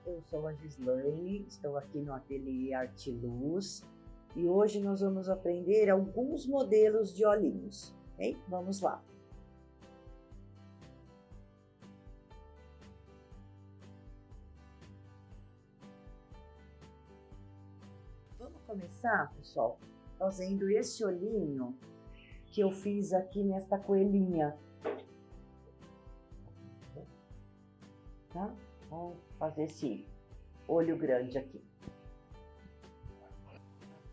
eu sou a Gislaine, estou aqui no Ateliê Arteluz e hoje nós vamos aprender alguns modelos de olhinhos, ok? Vamos lá! Vamos começar, pessoal, fazendo esse olhinho que eu fiz aqui nesta coelhinha. Tá? Vamos fazer esse olho grande aqui. Na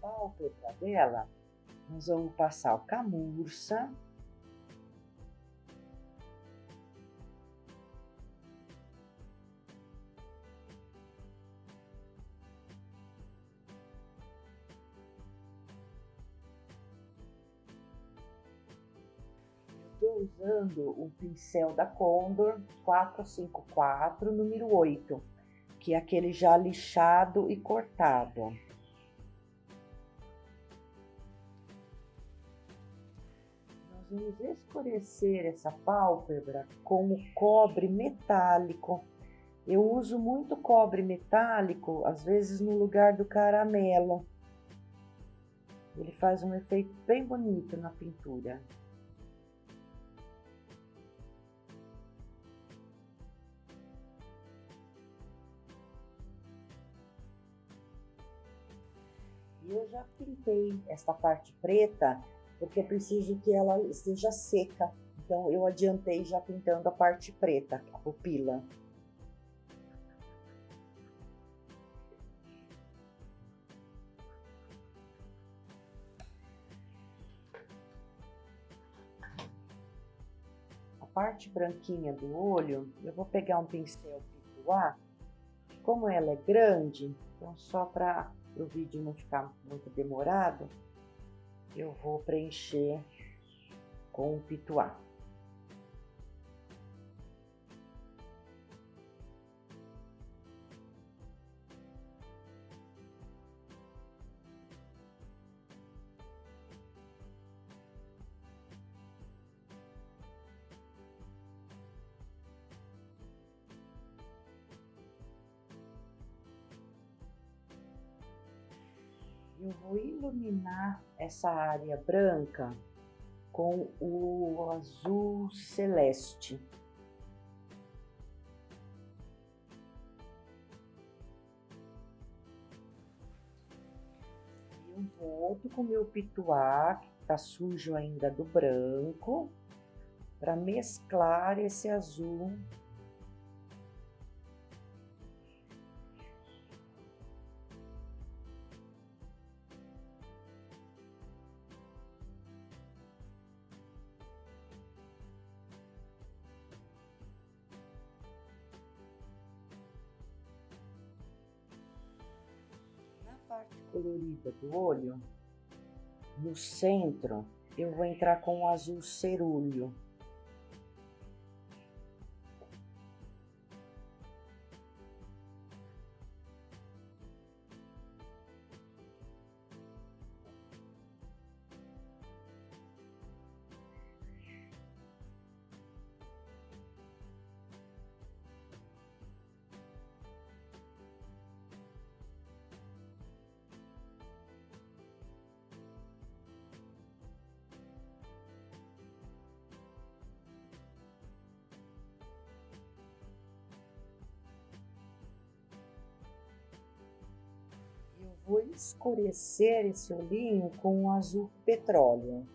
pálpebra dela, nós vamos passar o camurça. Estou usando o pincel da Condor 454, número 8, que é aquele já lixado e cortado. Nós vamos escurecer essa pálpebra com o cobre metálico. Eu uso muito cobre metálico, às vezes no lugar do caramelo. Ele faz um efeito bem bonito na pintura. E eu já pintei esta parte preta, porque eu preciso que ela esteja seca. Então, eu adiantei já pintando a parte preta, a pupila. A parte branquinha do olho, eu vou pegar um pincel Pituá. Como ela é grande, então só para o vídeo não ficar muito demorado, eu vou preencher com o Pituá. Eu vou iluminar essa área branca com o azul celeste. Eu volto com o meu pituá, que está sujo ainda do branco, para mesclar esse azul. Parte colorida do olho, no centro, eu vou entrar com o azul cerúleo. Vou escurecer esse olhinho com o azul petróleo.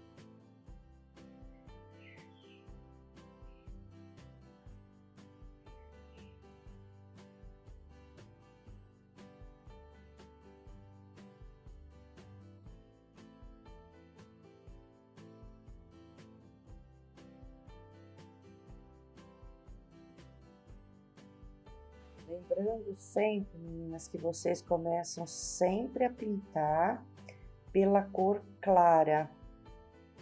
Lembrando sempre, meninas, que vocês começam sempre a pintar pela cor clara,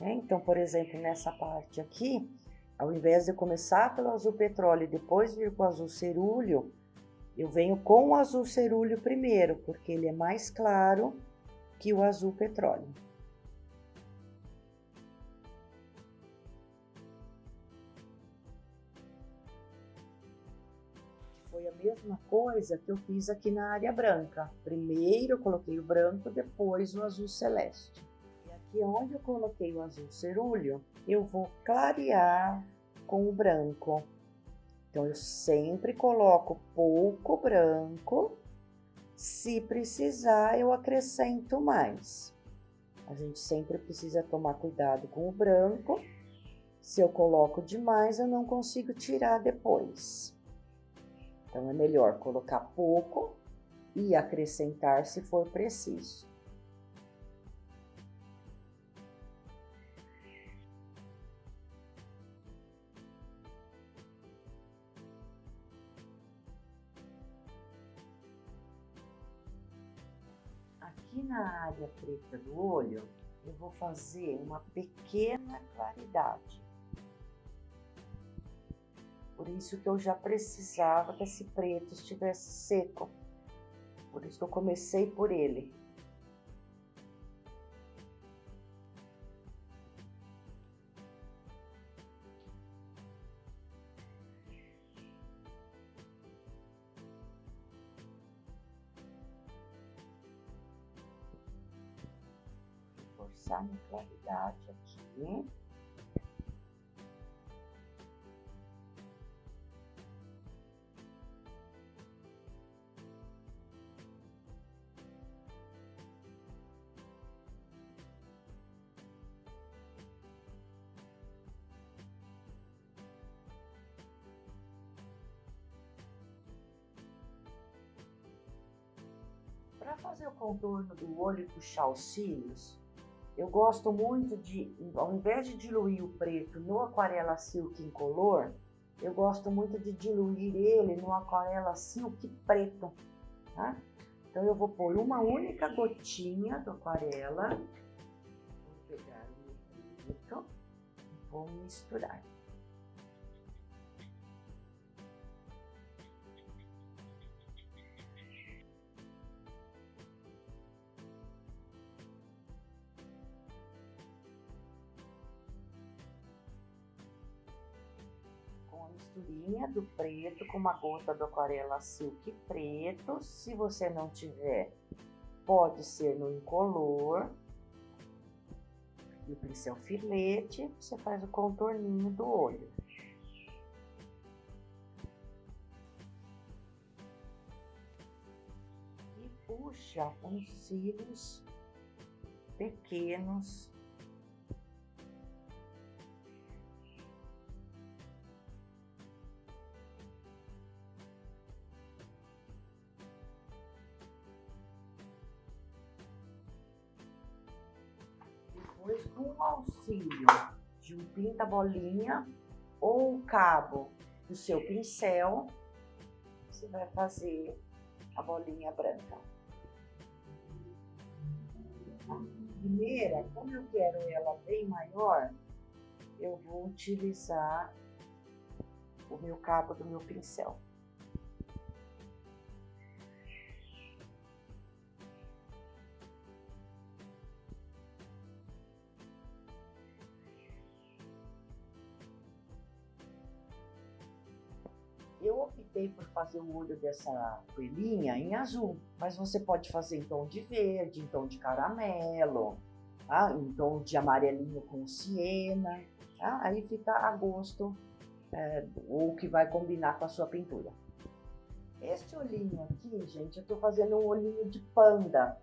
né? Então, por exemplo, nessa parte aqui, ao invés de eu começar pelo azul petróleo e depois vir com o azul cerúleo, eu venho com o azul cerúleo primeiro, porque ele é mais claro que o azul petróleo. Foi a mesma coisa que eu fiz aqui na área branca. Primeiro eu coloquei o branco, depois o azul celeste. E aqui onde eu coloquei o azul cerúleo, eu vou clarear com o branco. Então, eu sempre coloco pouco branco. Se precisar, eu acrescento mais. A gente sempre precisa tomar cuidado com o branco. Se eu coloco demais, eu não consigo tirar depois. Então, é melhor colocar pouco e acrescentar se for preciso. Aqui na área preta do olho, eu vou fazer uma pequena claridade. Por isso que eu já precisava que esse preto estivesse seco. Por isso que eu comecei por ele. Reforçar minha claridade aqui. Para fazer o contorno do olho e puxar os cílios, eu gosto muito de, ao invés de diluir o preto no Aquarela Silk Incolor, eu gosto muito de diluir ele no Aquarela Silk Preto, tá? Então, eu vou pôr uma única gotinha do aquarela, vou pegar o preto e vou misturar. Misturinha do preto com uma gota do Aquarela Silk Preto. Se você não tiver, pode ser no incolor. E o pincel filete, você faz o contorninho do olho. E puxa uns cílios pequenos. Depois, com o auxílio de um pinta-bolinha ou o cabo do seu pincel, você vai fazer a bolinha branca. A primeira, como eu quero ela bem maior, eu vou utilizar o meu cabo do meu pincel. Eu optei por fazer o olho dessa coelhinha em azul, mas você pode fazer em tom de verde, em tom de caramelo, tá? Em tom de amarelinho com siena, tá? Aí fica a gosto, ou que vai combinar com a sua pintura. Este olhinho aqui, gente, eu tô fazendo um olhinho de panda.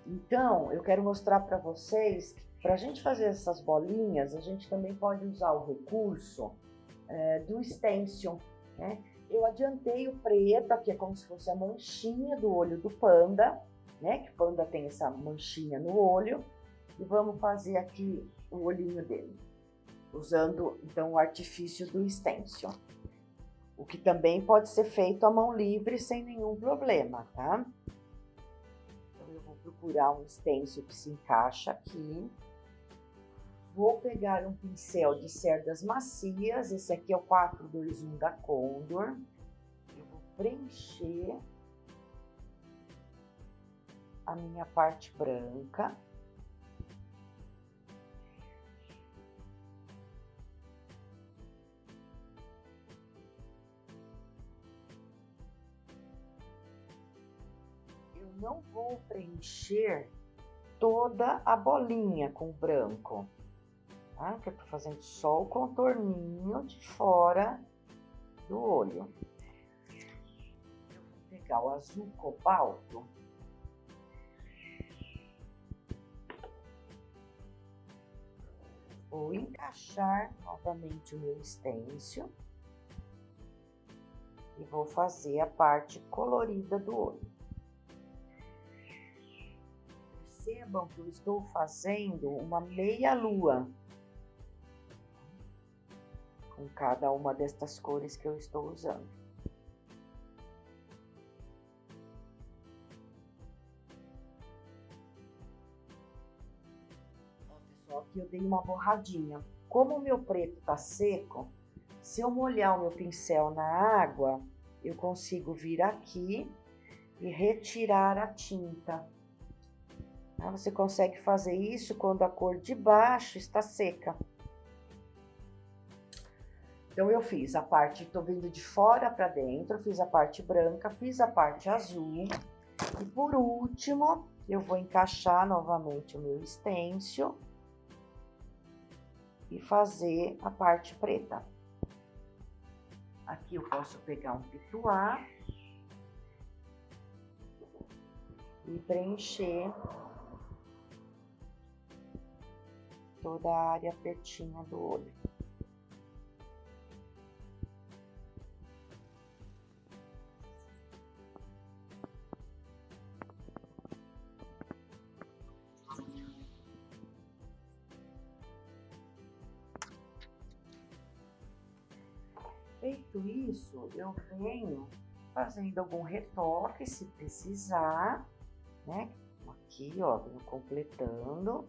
Então, eu quero mostrar para vocês que para a gente fazer essas bolinhas, a gente também pode usar o recurso do stencil, né? Eu adiantei o preto, aqui é como se fosse a manchinha do olho do panda, né? Que o panda tem essa manchinha no olho. E vamos fazer aqui o olhinho dele, usando então o artifício do stencil. O que também pode ser feito à mão livre sem nenhum problema, tá? Então, eu vou procurar um stencil que se encaixa aqui. Vou pegar um pincel de cerdas macias, esse aqui é o 421 da Condor. Eu vou preencher a minha parte branca. não vou preencher toda a bolinha com branco, tá? Que eu tô fazendo só o contorninho de fora do olho. Eu vou pegar o azul cobalto. Vou encaixar novamente o meu stencil e vou fazer a parte colorida do olho. Percebam que eu estou fazendo uma meia lua com cada uma destas cores que eu estou usando. Ó, aqui eu dei uma borradinha. Como o meu preto tá seco, se eu molhar o meu pincel na água, eu consigo vir aqui e retirar a tinta. Você consegue fazer isso quando a cor de baixo está seca. Então, eu fiz a parte, tô vindo de fora para dentro, fiz a parte branca, fiz a parte azul. E por último, eu vou encaixar novamente o meu stencil e fazer a parte preta. Aqui eu posso pegar um pituá e preencher toda a área pretinha do olho. Feito isso, eu venho fazendo algum retoque, se precisar, né? Aqui, ó, venho completando.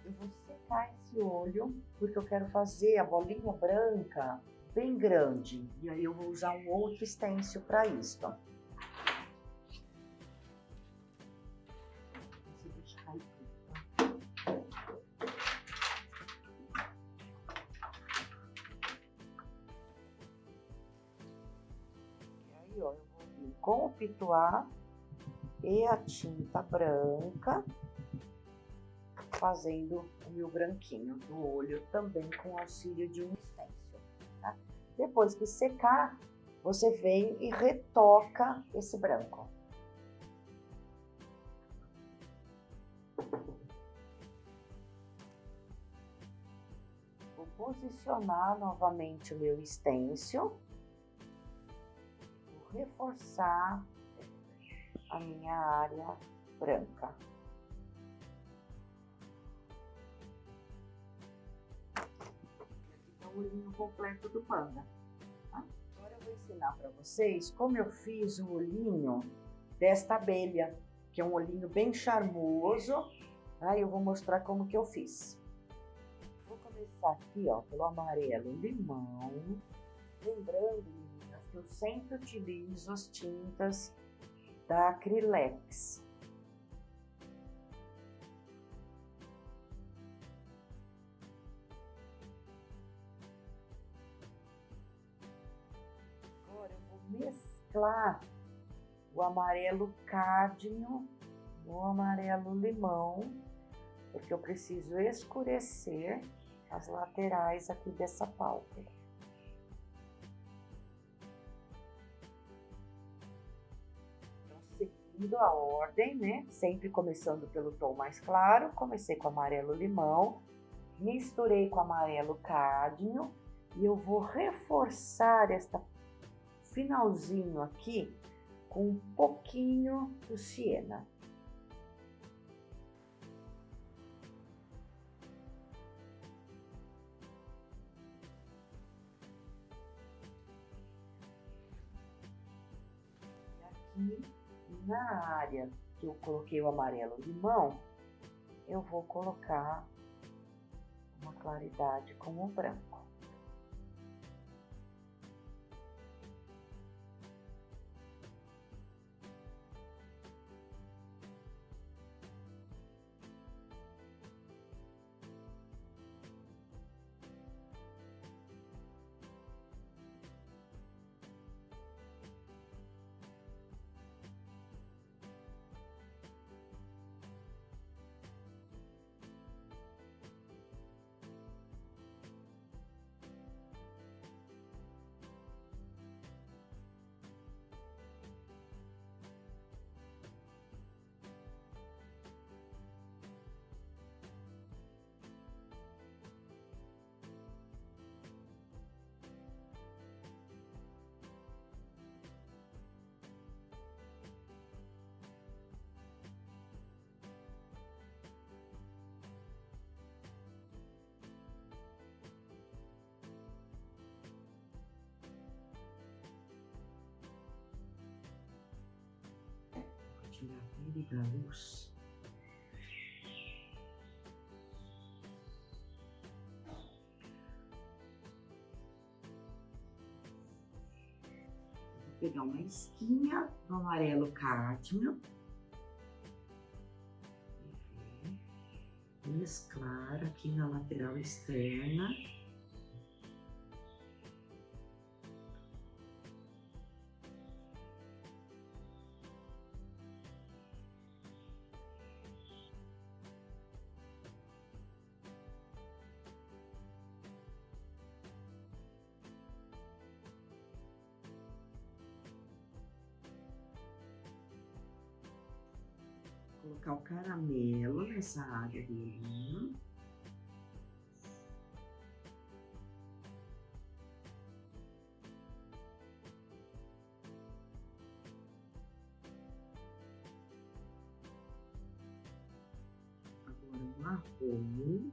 Eu vou secar esse olho, porque eu quero fazer a bolinha branca bem grande. E aí eu vou usar um outro stencil para isso. E aí, ó, eu vou vir com o pituá e a tinta branca, fazendo o meu branquinho do olho também com auxílio de um stencil, tá? Depois que secar, você vem e retoca esse branco. Vou posicionar novamente o meu stencil, vou reforçar a minha área branca. O olhinho completo do panda. Tá? Agora eu vou ensinar para vocês como eu fiz o olhinho desta abelha, que é um olhinho bem charmoso. Tá? Eu vou mostrar como que eu fiz. Vou começar aqui, ó, pelo amarelo limão. Lembrando, meninas, que eu sempre utilizo as tintas da Acrylex. Mesclar o amarelo cádmio no amarelo limão, porque eu preciso escurecer as laterais aqui dessa pálpebra. Então, seguindo a ordem, né? Sempre começando pelo tom mais claro, comecei com amarelo limão, misturei com amarelo cádmio e eu vou reforçar esta finalzinho aqui com um pouquinho do siena. E na área que eu coloquei o amarelo limão, eu vou colocar uma claridade com o branco. Tirar ele da luz. Vou pegar uma esquinha do amarelo cádmio. Mesclar aqui na lateral externa. Colocar o caramelo nessa área do olhinho. Agora o marrom.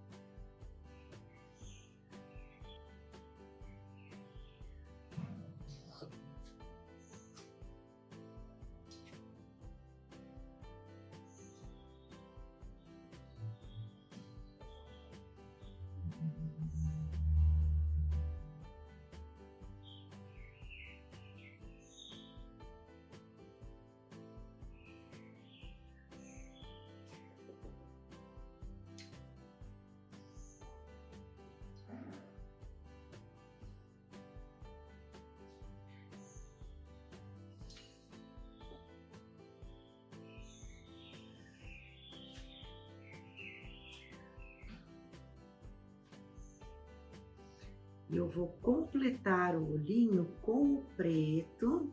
Eu vou completar o olhinho com o preto,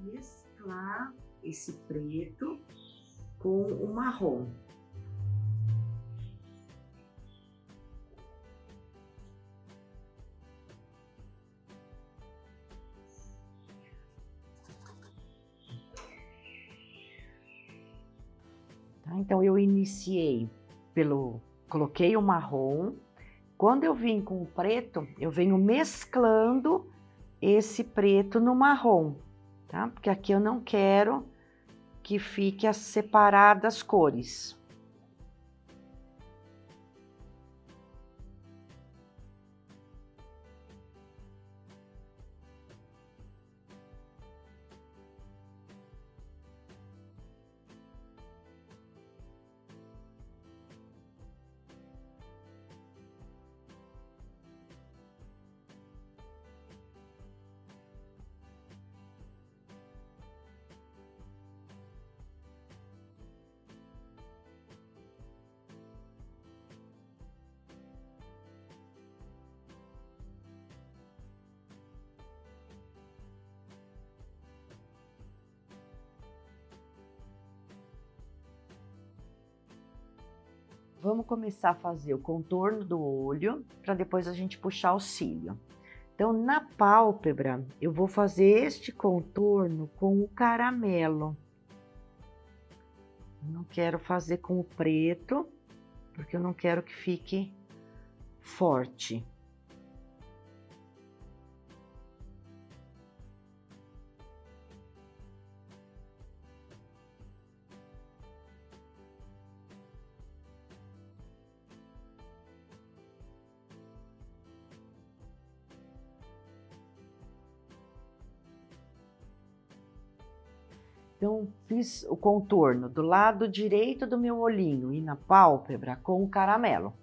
mesclar esse preto com o marrom. Tá? Então eu iniciei coloquei o marrom. Quando eu vim com o preto, eu venho mesclando esse preto no marrom, tá? Porque aqui eu não quero que fique separadas as cores. Vamos começar a fazer o contorno do olho, para depois a gente puxar o cílio. Então, na pálpebra, eu vou fazer este contorno com o caramelo. Não quero fazer com o preto, porque eu não quero que fique forte. Então, fiz o contorno do lado direito do meu olhinho e na pálpebra com o caramelo.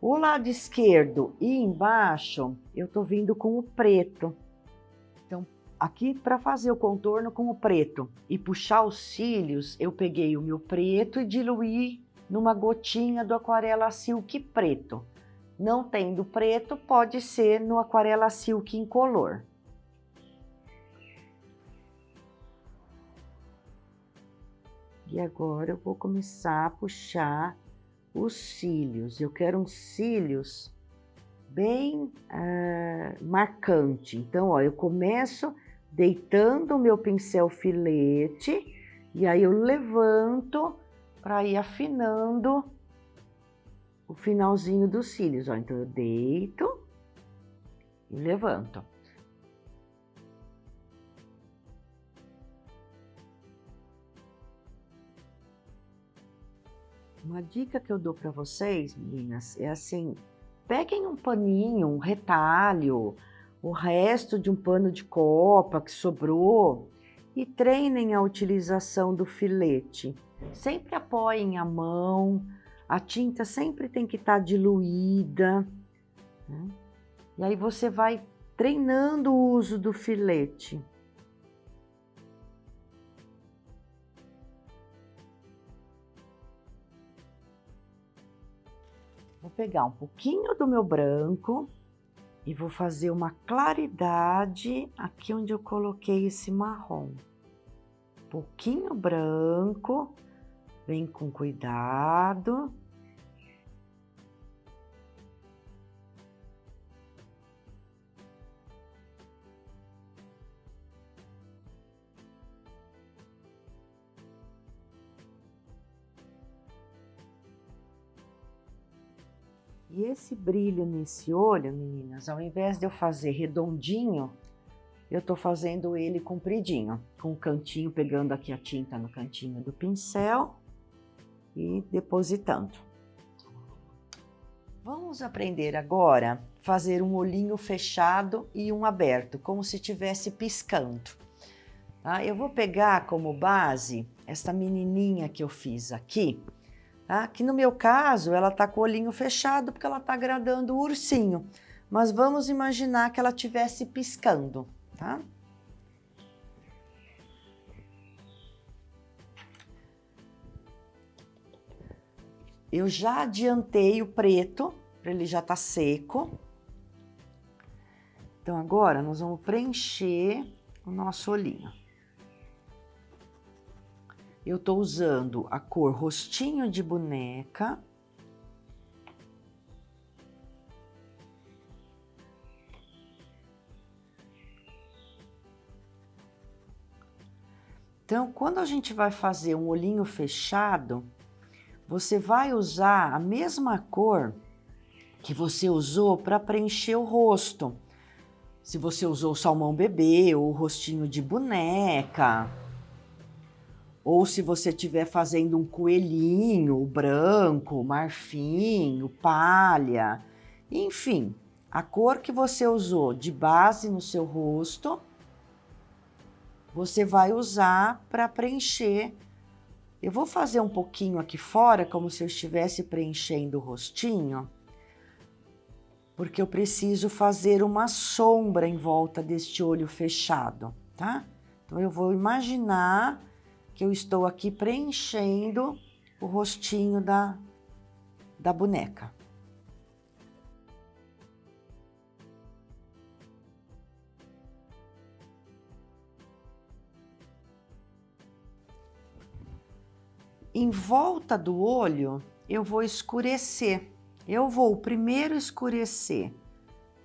O lado esquerdo e embaixo, eu tô vindo com o preto. Então, aqui para fazer o contorno com o preto e puxar os cílios, eu peguei o meu preto e diluí numa gotinha do Aquarela Silk preto. Não tendo preto, pode ser no Aquarela Silk incolor. E agora eu vou começar a puxar os cílios. Eu quero uns cílios bem marcante. Então, ó, eu começo deitando o meu pincel filete e aí eu levanto para ir afinando o finalzinho dos cílios, ó. Então eu deito e levanto. Uma dica que eu dou para vocês, meninas, é assim: peguem um paninho, um retalho, o resto de um pano de copa que sobrou e treinem a utilização do filete. Sempre apoiem a mão, a tinta sempre tem que estar diluída, né? E aí você vai treinando o uso do filete. Vou pegar um pouquinho do meu branco e vou fazer uma claridade aqui onde eu coloquei esse marrom. Pouquinho branco, vem com cuidado. E esse brilho nesse olho, meninas, ao invés de eu fazer redondinho, eu tô fazendo ele compridinho, com o cantinho, pegando aqui a tinta no cantinho do pincel e depositando. Vamos aprender agora a fazer um olhinho fechado e um aberto, como se estivesse piscando. Tá? Eu vou pegar como base essa menininha que eu fiz aqui, tá? Que no meu caso ela tá com o olhinho fechado porque ela tá agradando o ursinho, mas vamos imaginar que ela estivesse piscando, tá? Eu já adiantei o preto, para ele já tá seco. Então agora nós vamos preencher o nosso olhinho. Eu tô usando a cor Rostinho de Boneca. Então, quando a gente vai fazer um olhinho fechado, você vai usar a mesma cor que você usou para preencher o rosto. Se você usou o salmão bebê ou o rostinho de boneca, ou se você estiver fazendo um coelhinho, o branco, o marfim, o palha, enfim, a cor que você usou de base no seu rosto, você vai usar para preencher. Eu vou fazer um pouquinho aqui fora, como se eu estivesse preenchendo o rostinho, porque eu preciso fazer uma sombra em volta deste olho fechado, tá? Então, eu vou imaginar que eu estou aqui preenchendo o rostinho da boneca. Em volta do olho, eu vou escurecer. Eu vou primeiro escurecer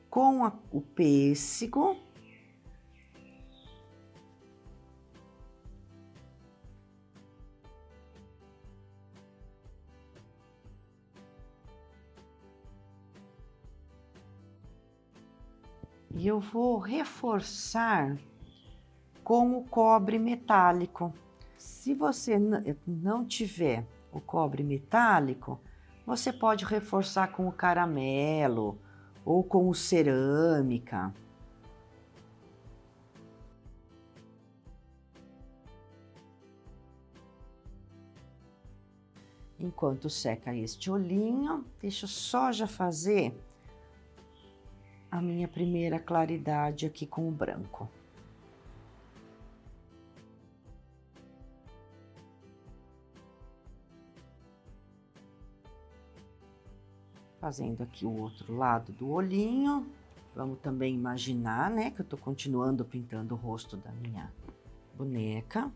com o pêssego. E eu vou reforçar com o cobre metálico. Se você não tiver o cobre metálico, você pode reforçar com o caramelo ou com o cerâmica. Enquanto seca este olhinho, deixa eu só já fazer a minha primeira claridade aqui com o branco. Fazendo aqui o outro lado do olhinho. Vamos também imaginar, né, que eu tô continuando pintando o rosto da minha boneca.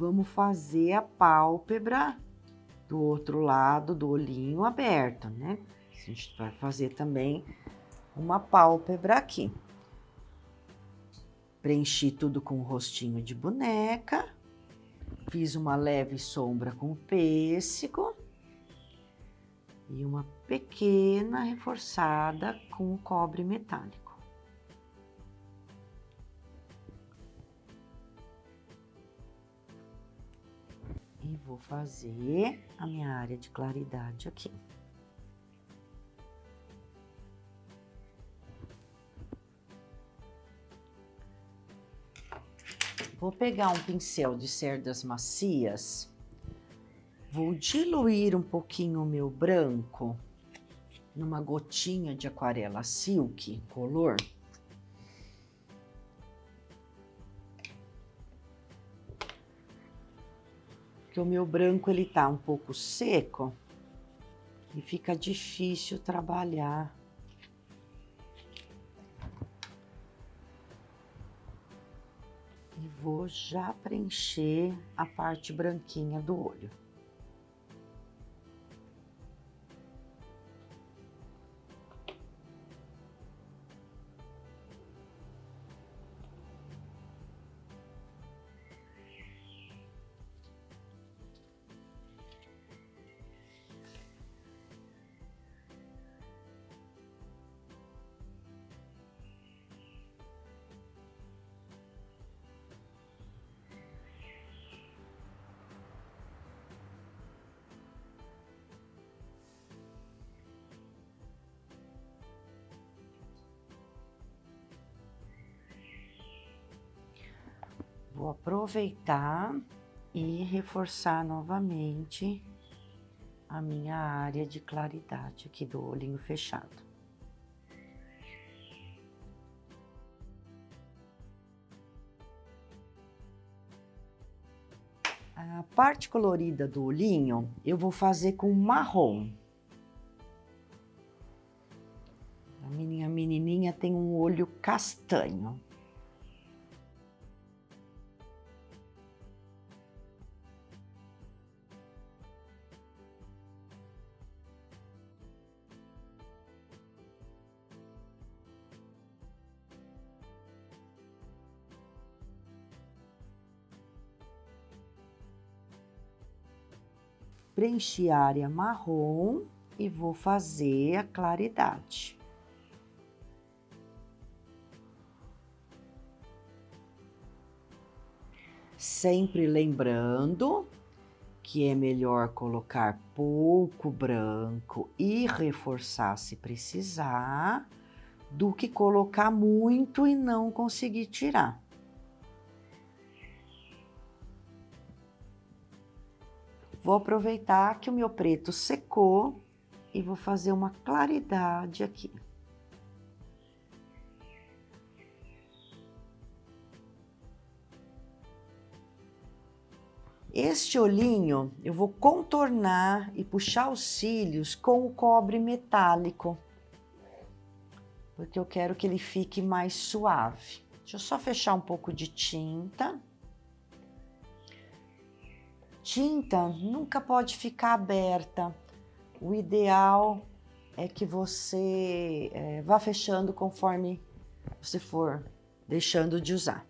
Vamos fazer a pálpebra do outro lado do olhinho aberto, né? A gente vai fazer também uma pálpebra aqui. Preenchi tudo com o rostinho de boneca. Fiz uma leve sombra com pêssego. E uma pequena reforçada com o cobre metálico. E vou fazer a minha área de claridade aqui. Vou pegar um pincel de cerdas macias, vou diluir um pouquinho o meu branco numa gotinha de aquarela silk color. Porque o meu branco ele tá um pouco seco e fica difícil trabalhar. E vou já preencher a parte branquinha do olho. Vou aproveitar e reforçar novamente a minha área de claridade aqui do olhinho fechado. A parte colorida do olhinho eu vou fazer com marrom. A minha menininha tem um olho castanho. Preenchi a área marrom e vou fazer a claridade. Sempre lembrando que é melhor colocar pouco branco e reforçar se precisar, do que colocar muito e não conseguir tirar. Vou aproveitar que o meu preto secou e vou fazer uma claridade aqui. Este olhinho eu vou contornar e puxar os cílios com o cobre metálico, porque eu quero que ele fique mais suave. Deixa eu só fechar um pouco de tinta. Tinta nunca pode ficar aberta. O ideal é que você vá fechando conforme você for deixando de usar.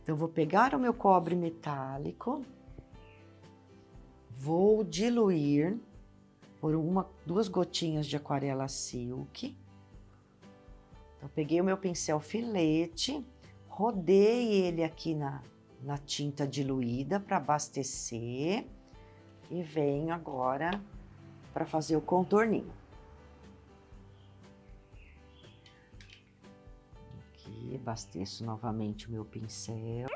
Então, eu vou pegar o meu cobre metálico Vou diluir por duas gotinhas de aquarela silk. Então, peguei o meu pincel filete, rodei ele aqui na tinta diluída para abastecer e venho agora para fazer o contorninho. Aqui, abasteço novamente o meu pincel.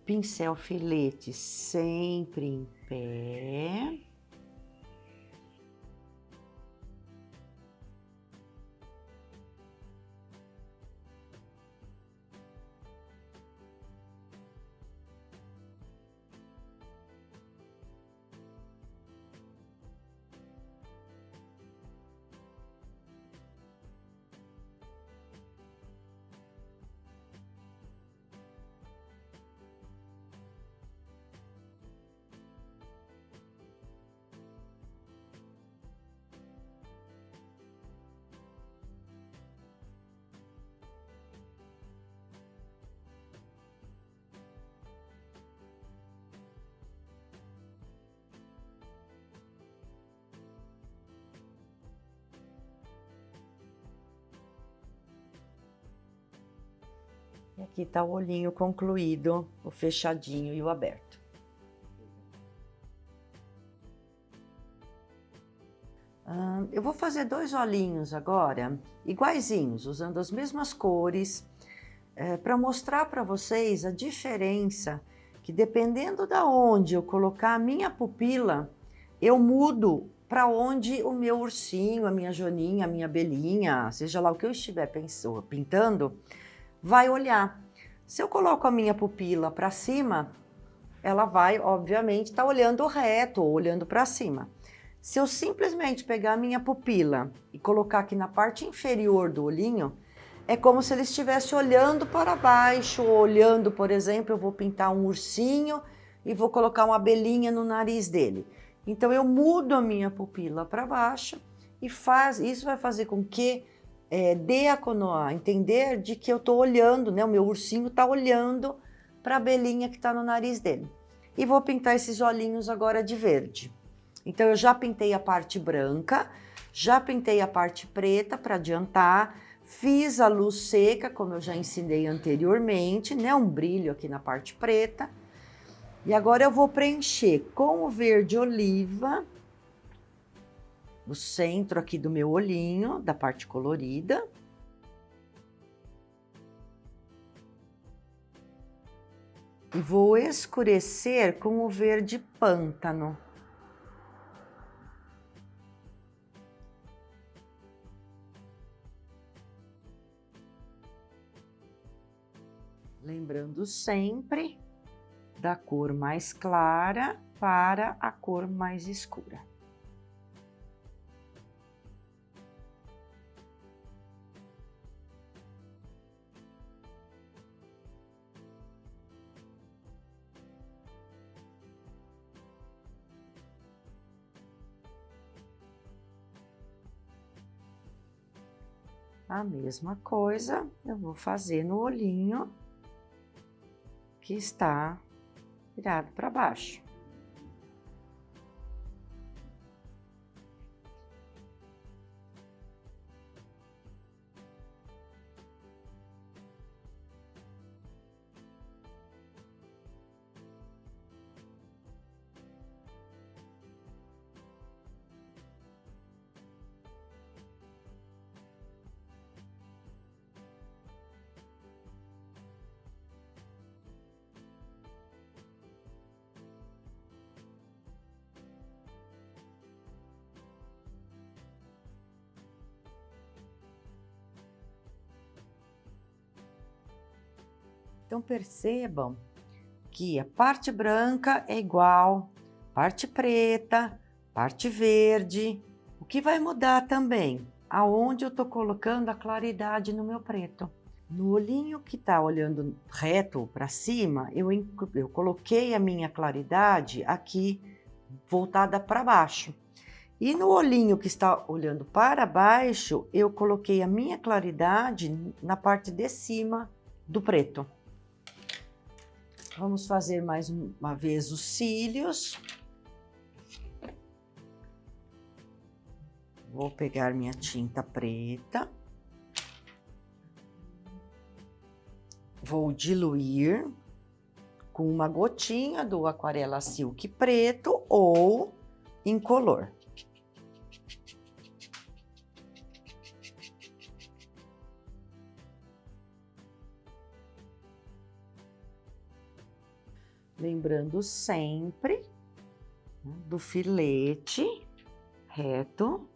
Pincel filete sempre em pé. E aqui tá o olhinho concluído, o fechadinho e o aberto. Eu vou fazer 2 olhinhos agora, iguaizinhos, usando as mesmas cores, para mostrar para vocês a diferença, que dependendo da onde eu colocar a minha pupila, eu mudo para onde o meu ursinho, a minha joaninha, a minha abelhinha, seja lá o que eu estiver pintando, vai olhar. Se eu coloco a minha pupila para cima, ela vai, obviamente, estar olhando reto ou olhando para cima. Se eu simplesmente pegar a minha pupila e colocar aqui na parte inferior do olhinho, é como se ele estivesse olhando para baixo, ou olhando, por exemplo, eu vou pintar um ursinho e vou colocar uma abelhinha no nariz dele. Então eu mudo a minha pupila para baixo e isso vai fazer com que dê a entender de que eu estou olhando, né? O meu ursinho está olhando para a abelhinha que está no nariz dele. E vou pintar esses olhinhos agora de verde. Então eu já pintei a parte branca, já pintei a parte preta para adiantar, fiz a luz seca, como eu já ensinei anteriormente, né? Um brilho aqui na parte preta. E agora eu vou preencher com o verde oliva o centro aqui do meu olhinho, da parte colorida. E vou escurecer com o verde pântano. Lembrando sempre da cor mais clara para a cor mais escura. A mesma coisa eu vou fazer no olhinho que está virado para baixo. Então percebam que a parte branca é igual, parte preta, parte verde. O que vai mudar também? Aonde eu tô colocando a claridade no meu preto. No olhinho que tá olhando reto para cima, eu coloquei a minha claridade aqui voltada para baixo. E no olhinho que está olhando para baixo, eu coloquei a minha claridade na parte de cima do preto. Vamos fazer mais uma vez os cílios. Vou pegar minha tinta preta. Vou diluir com uma gotinha do Aquarela Silk preto ou incolor. Lembrando sempre do filete reto.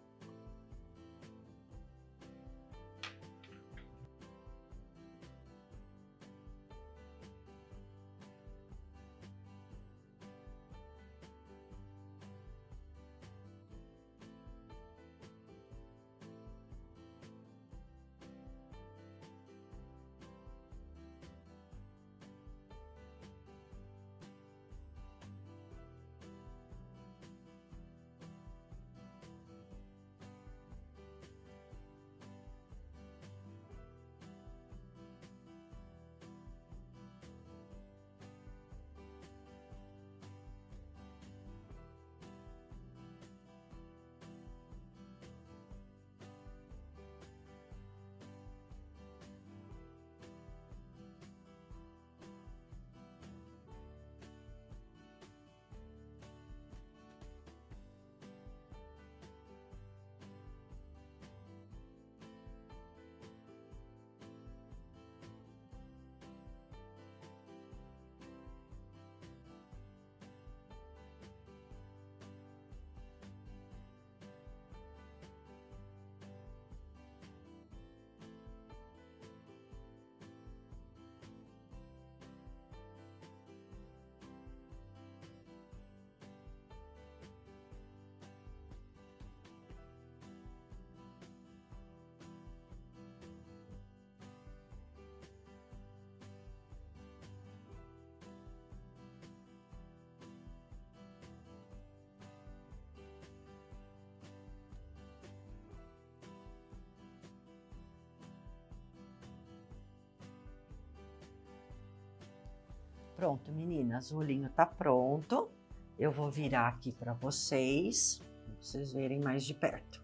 Pronto, meninas, o olhinho tá pronto. Eu vou virar aqui para vocês verem mais de perto.